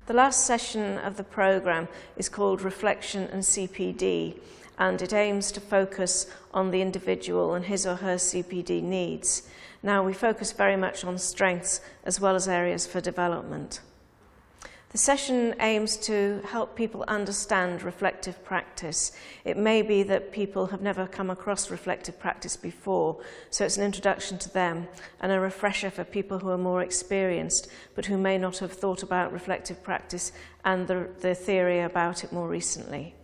The last session of the programme is called Reflection and CPD, and it aims to focus on the individual and his or her CPD needs. Now, we focus very much on strengths as well as areas for development. The session aims to help people understand reflective practice. It may be that people have never come across reflective practice before, so it's an introduction to them and a refresher for people who are more experienced but who may not have thought about reflective practice and the theory about it more recently.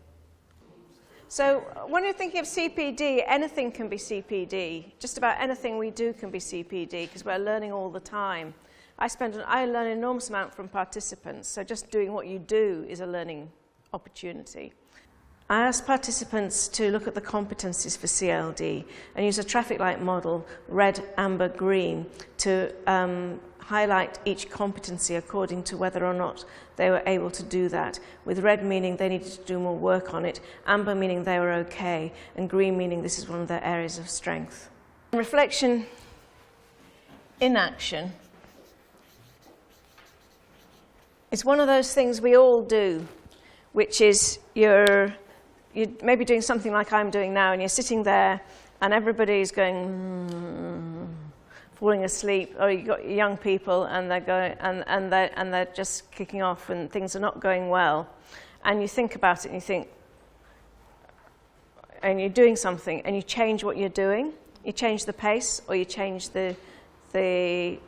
So when you're thinking of CPD, anything can be CPD. Just about anything we do can be CPD because we're learning all the time. I learn an enormous amount from participants, so just doing what you do is a learning opportunity. I asked participants to look at the competencies for CLD and use a traffic light model, red, amber, green, to highlight each competency according to whether or not they were able to do that, with red meaning they needed to do more work on it, amber meaning they were okay, and green meaning this is one of their areas of strength. Reflection in action. It's one of those things we all do, which is you're maybe doing something like I'm doing now, and you're sitting there, and everybody's going, falling asleep, or you've got young people, and they're going, and they're just kicking off, and things are not going well, and you think about it, and you think, and you're doing something, and you change what you're doing, you change the pace, or you change the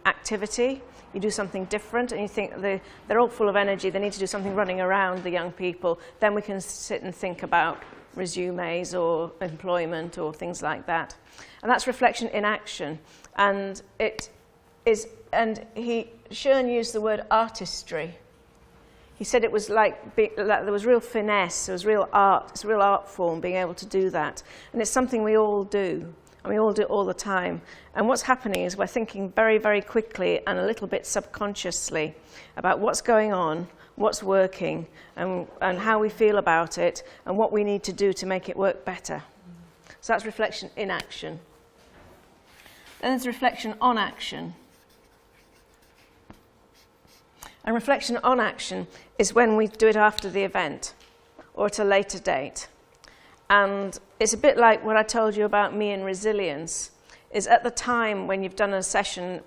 activity. You do something different, and you think they're all full of energy, they need to do something running around, the young people, then we can sit and think about resumes or employment or things like that. And that's reflection in action. And Schoen used the word artistry. He said it was like there was real finesse, there was real art, it's a real art form being able to do that. And it's something we all do. And we all do it all the time. And what's happening is we're thinking very, very quickly and a little bit subconsciously about what's going on, what's working, and how we feel about it, and what we need to do to make it work better. So that's reflection in action. Then there's reflection on action. And reflection on action is when we do it after the event or at a later date. And it's a bit like what I told you about me and resilience, is at the time when you've done a session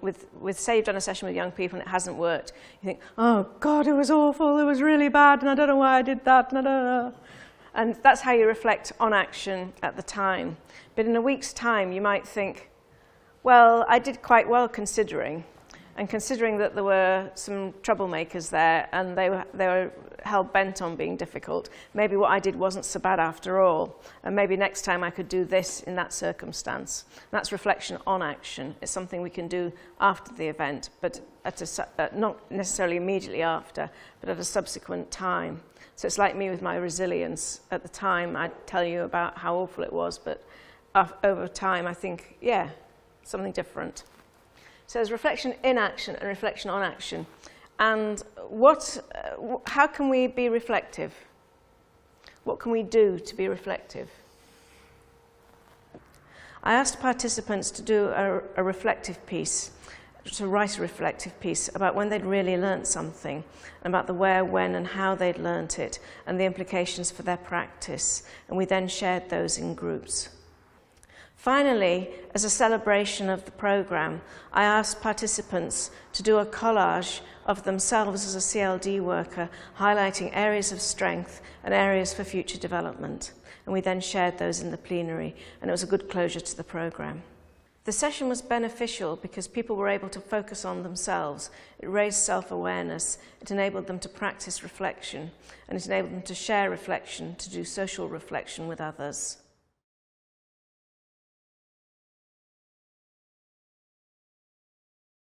say you've done a session with young people and it hasn't worked, you think, oh God, it was awful, it was really bad, and I don't know why I did that, and that's how you reflect on action at the time. But in a week's time, you might think, well, I did quite well considering that there were some troublemakers there and they were hell-bent on being difficult. Maybe what I did wasn't so bad after all, and maybe next time I could do this in that circumstance. And that's reflection on action. It's something we can do after the event, but not necessarily immediately after, but at a subsequent time. So it's like me with my resilience. At the time, I'd tell you about how awful it was, but over time, I think, yeah, something different. So there's reflection in action and reflection on action. And how can we be reflective? What can we do to be reflective? I asked participants to do a reflective piece, to write a reflective piece about when they'd really learnt something, and about the where, when, and how they'd learnt it, and the implications for their practice. And we then shared those in groups. Finally, as a celebration of the programme, I asked participants to do a collage of themselves as a CLD worker, highlighting areas of strength and areas for future development. And we then shared those in the plenary, and it was a good closure to the programme. The session was beneficial because people were able to focus on themselves. It raised self-awareness, it enabled them to practice reflection, and it enabled them to share reflection, to do social reflection with others.